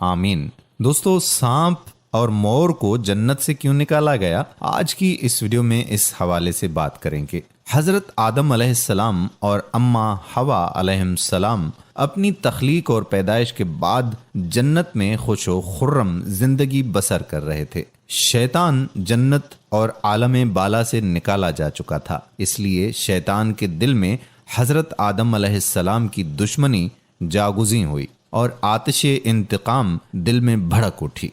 آمین۔ دوستو، سانپ اور مور کو جنت سے کیوں نکالا گیا، آج کی اس ویڈیو میں اس حوالے سے بات کریں گے۔ حضرت آدم علیہ السلام اور اماں حوا علیہ السلام اپنی تخلیق اور پیدائش کے بعد جنت میں خوش و خرم زندگی بسر کر رہے تھے۔ شیطان جنت اور عالم بالا سے نکالا جا چکا تھا، اس لیے شیطان کے دل میں حضرت آدم علیہ السلام کی دشمنی جاگزیں ہوئی اور آتش انتقام دل میں بھڑک اٹھی۔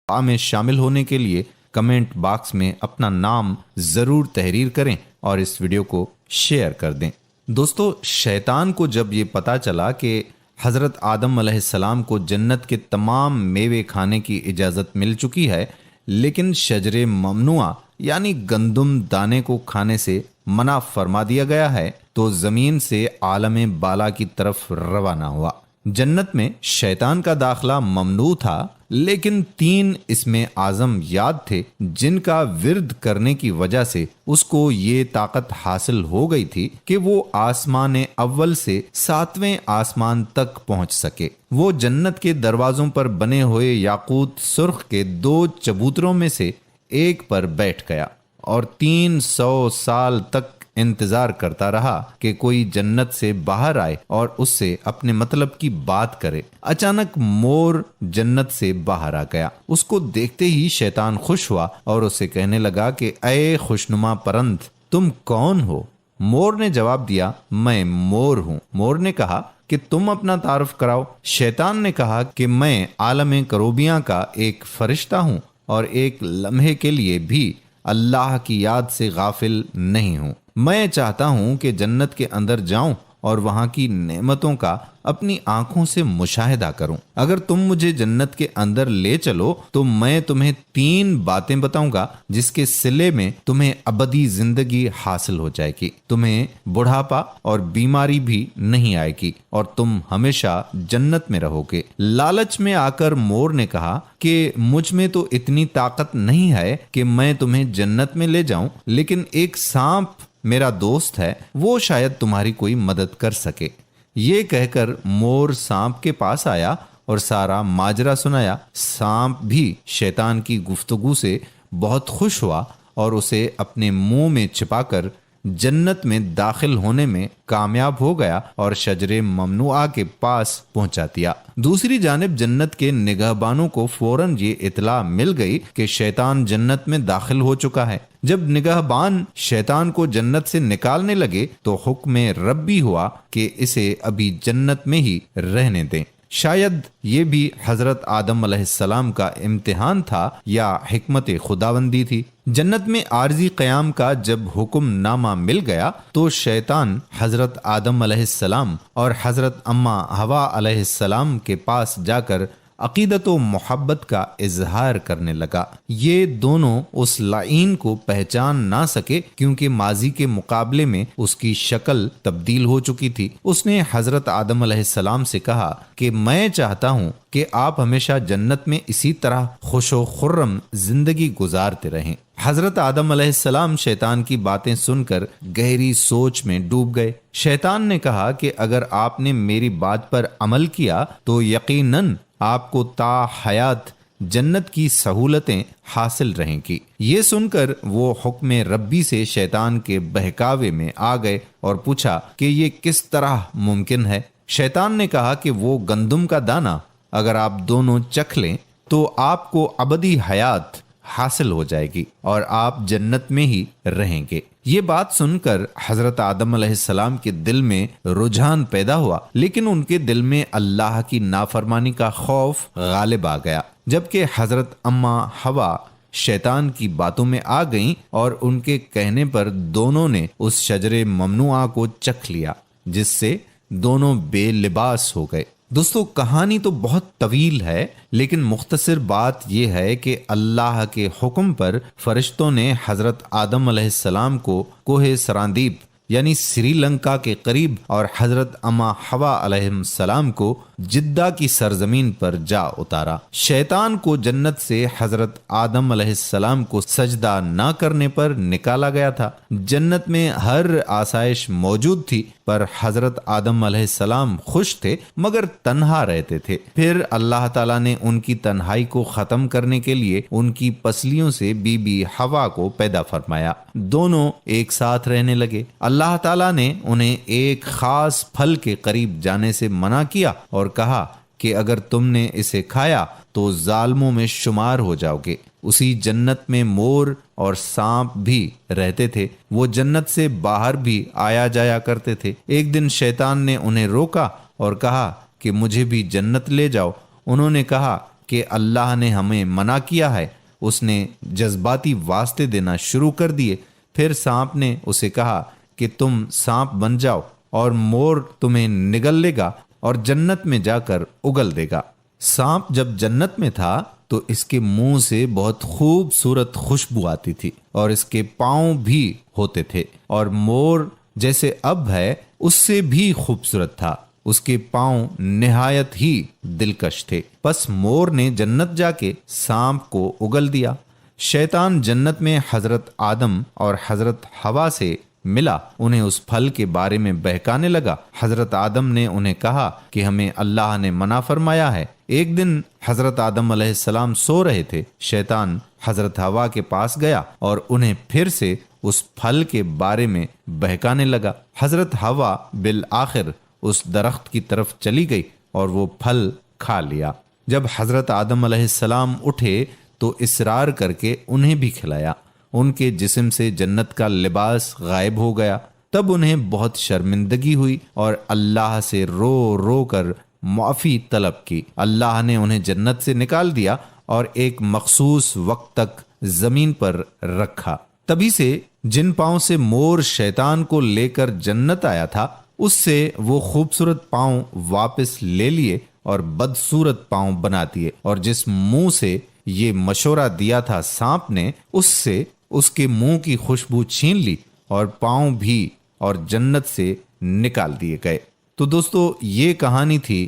میں شامل ہونے کے لیے کمنٹ باکس میں اپنا نام ضرور تحریر کریں اور اس ویڈیو کو شیئر کر دیں۔ دوستو، شیطان کو جب یہ پتا چلا کہ حضرت آدم علیہ السلام کو جنت کے تمام میوے کھانے کی اجازت مل چکی ہے، لیکن شجر ممنوعہ یعنی گندم دانے کو کھانے سے منع فرما دیا گیا ہے، تو زمین سے عالم بالا کی طرف روانہ ہوا۔ جنت میں شیطان کا داخلہ ممنوع تھا، لیکن 3 اسم اعظم یاد تھے جن کا ورد کرنے کی وجہ سے اس کو یہ طاقت حاصل ہو گئی تھی کہ وہ آسمان اول سے 7ویں آسمان تک پہنچ سکے۔ وہ جنت کے دروازوں پر بنے ہوئے یاقوت سرخ کے 2 چبوتروں میں سے ایک پر بیٹھ گیا اور 300 سال تک انتظار کرتا رہا کہ کوئی جنت سے باہر آئے اور اس سے اپنے مطلب کی بات کرے۔ اچانک مور جنت سے باہر آ گیا۔ اس کو دیکھتے ہی شیطان خوش ہوا اور اسے کہنے لگا کہ اے خوشنما پرند، تم کون ہو؟ مور نے جواب دیا، میں مور ہوں۔ مور نے کہا کہ تم اپنا تعارف کراؤ۔ شیطان نے کہا کہ میں عالم کروبیاں کا ایک فرشتہ ہوں اور ایک لمحے کے لیے بھی اللہ کی یاد سے غافل نہیں ہوں۔ میں چاہتا ہوں کہ جنت کے اندر جاؤں اور وہاں کی نعمتوں کا اپنی آنکھوں سے مشاہدہ کروں۔ اگر تم مجھے جنت کے اندر لے چلو تو میں تمہیں 3 باتیں بتاؤں گا جس کے صلے میں تمہیں ابدی زندگی حاصل ہو جائے گی، تمہیں بڑھاپا اور بیماری بھی نہیں آئے گی اور تم ہمیشہ جنت میں رہو گے۔ لالچ میں آ کر مور نے کہا کہ مجھ میں تو اتنی طاقت نہیں ہے کہ میں تمہیں جنت میں لے جاؤں، لیکن ایک سانپ میرا دوست ہے، وہ شاید تمہاری کوئی مدد کر سکے۔ یہ کہہ کر مور سانپ کے پاس آیا اور سارا ماجرا سنایا۔ سانپ بھی شیطان کی گفتگو سے بہت خوش ہوا اور اسے اپنے منہ میں چھپا کر جنت میں داخل ہونے میں کامیاب ہو گیا اور شجر ممنوعہ کے پاس پہنچا دیا۔ دوسری جانب جنت کے نگہبانوں کو فوراً یہ اطلاع مل گئی کہ شیطان جنت میں داخل ہو چکا ہے۔ جب نگہبان شیطان کو جنت سے نکالنے لگے تو حکم ربی ہوا کہ اسے ابھی جنت میں ہی رہنے دیں۔ شاید یہ بھی حضرت آدم علیہ السلام کا امتحان تھا یا حکمت خداوندی تھی۔ جنت میں عارضی قیام کا جب حکم نامہ مل گیا تو شیطان حضرت آدم علیہ السلام اور حضرت اماں حوا علیہ السلام کے پاس جا کر عقیدت و محبت کا اظہار کرنے لگا۔ یہ دونوں اس لعین کو پہچان نہ سکے کیونکہ ماضی کے مقابلے میں اس کی شکل تبدیل ہو چکی تھی۔ اس نے حضرت آدم علیہ السلام سے کہا کہ میں چاہتا ہوں کہ آپ ہمیشہ جنت میں اسی طرح خوش و خرم زندگی گزارتے رہیں۔ حضرت آدم علیہ السلام شیطان کی باتیں سن کر گہری سوچ میں ڈوب گئے۔ شیطان نے کہا کہ اگر آپ نے میری بات پر عمل کیا تو یقیناً آپ کو تا حیات جنت کی سہولتیں حاصل رہیں گی۔ یہ سن کر وہ حکم ربی سے شیطان کے بہکاوے میں آ گئے اور پوچھا کہ یہ کس طرح ممکن ہے۔ شیطان نے کہا کہ وہ گندم کا دانہ اگر آپ دونوں چکھ لیں تو آپ کو ابدی حیات حاصل ہو جائے گی اور آپ جنت میں ہی رہیں گے۔ یہ بات سن کر حضرت آدم علیہ السلام کے دل میں رجحان پیدا ہوا، لیکن ان کے دل میں اللہ کی نافرمانی کا خوف غالب آ گیا۔ جبکہ حضرت اماں حوا شیطان کی باتوں میں آ گئیں اور ان کے کہنے پر دونوں نے اس شجر ممنوعہ کو چکھ لیا، جس سے دونوں بے لباس ہو گئے۔ دوستو، کہانی تو بہت طویل ہے، لیکن مختصر بات یہ ہے کہ اللہ کے حکم پر فرشتوں نے حضرت آدم علیہ السلام کو کوہ سراندیپ یعنی سری لنکا کے قریب اور حضرت اماں حوا علیہ السلام کو جدہ کی سرزمین پر جا اتارا۔ شیطان کو جنت سے حضرت آدم علیہ السلام کو سجدہ نہ کرنے پر نکالا گیا تھا۔ جنت میں ہر آسائش موجود تھی، پر حضرت آدم علیہ السلام خوش تھے مگر تنہا رہتے تھے۔ پھر اللہ تعالیٰ نے ان کی تنہائی کو ختم کرنے کے لیے ان کی پسلیوں سے بی بی حوا کو پیدا فرمایا۔ دونوں ایک ساتھ رہنے لگے۔ اللہ تعالیٰ نے انہیں ایک خاص پھل کے قریب جانے سے منع کیا اور کہا کہ اگر تم نے اسے کھایا تو ظالموں میں شمار ہو جاؤ گے۔ اسی جنت میں مور اور سانپ بھی رہتے تھے۔ وہ جنت سے باہر بھی آیا جایا کرتے تھے۔ ایک دن شیطان نے انہیں روکا اور کہا کہ مجھے بھی جنت لے جاؤ۔ انہوں نے کہا کہ اللہ نے ہمیں منع کیا ہے۔ اس نے جذباتی واسطے دینا شروع کر دیے۔ پھر سانپ نے اسے کہا کہ تم سانپ بن جاؤ اور مور تمہیں نگل لے گا اور جنت میں جا کر اگل دے گا۔ سانپ جب جنت میں تھا تو اس کے منہ سے بہت خوبصورت خوشبو آتی تھی اور اس کے پاؤں بھی ہوتے تھے، اور مور جیسے اب ہے اس سے بھی خوبصورت تھا۔ اس کے پاؤں نہایت ہی دلکش تھے۔ پس مور نے جنت جا کے سانپ کو اگل دیا۔ شیطان جنت میں حضرت آدم اور حضرت حوا سے ملا، انہیں اس پھل کے بارے میں بہکانے لگا۔ حضرت آدم نے انہیں کہا کہ ہمیں اللہ نے منع فرمایا ہے۔ ایک دن حضرت آدم علیہ السلام سو رہے تھے۔ شیطان حضرت حوا کے پاس گیا اور انہیں پھر سے اس پھل کے بارے میں بہکانے لگا۔ حضرت حوا بالآخر اس درخت کی طرف چلی گئی اور وہ پھل کھا لیا۔ جب حضرت آدم علیہ السلام اٹھے تو اصرار کر کے انہیں بھی کھلایا۔ ان کے جسم سے جنت کا لباس غائب ہو گیا۔ تب انہیں بہت شرمندگی ہوئی اور اللہ سے رو رو کر معافی طلب کی۔ اللہ نے انہیں جنت سے نکال دیا اور ایک مخصوص وقت تک زمین پر رکھا۔ تبھی سے جن پاؤں سے مور شیطان کو لے کر جنت آیا تھا، اس سے وہ خوبصورت پاؤں واپس لے لیے اور بدصورت پاؤں بنا دیے، اور جس منہ سے یہ مشورہ دیا تھا سانپ نے، اس سے اس کے منہ کی خوشبو چھین لی اور پاؤں بھی اور جنت سے نکال دیے گئے۔ تو دوستو، یہ کہانی تھی۔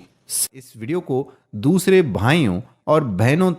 اس ویڈیو کو دوسرے بھائیوں اور بہنوں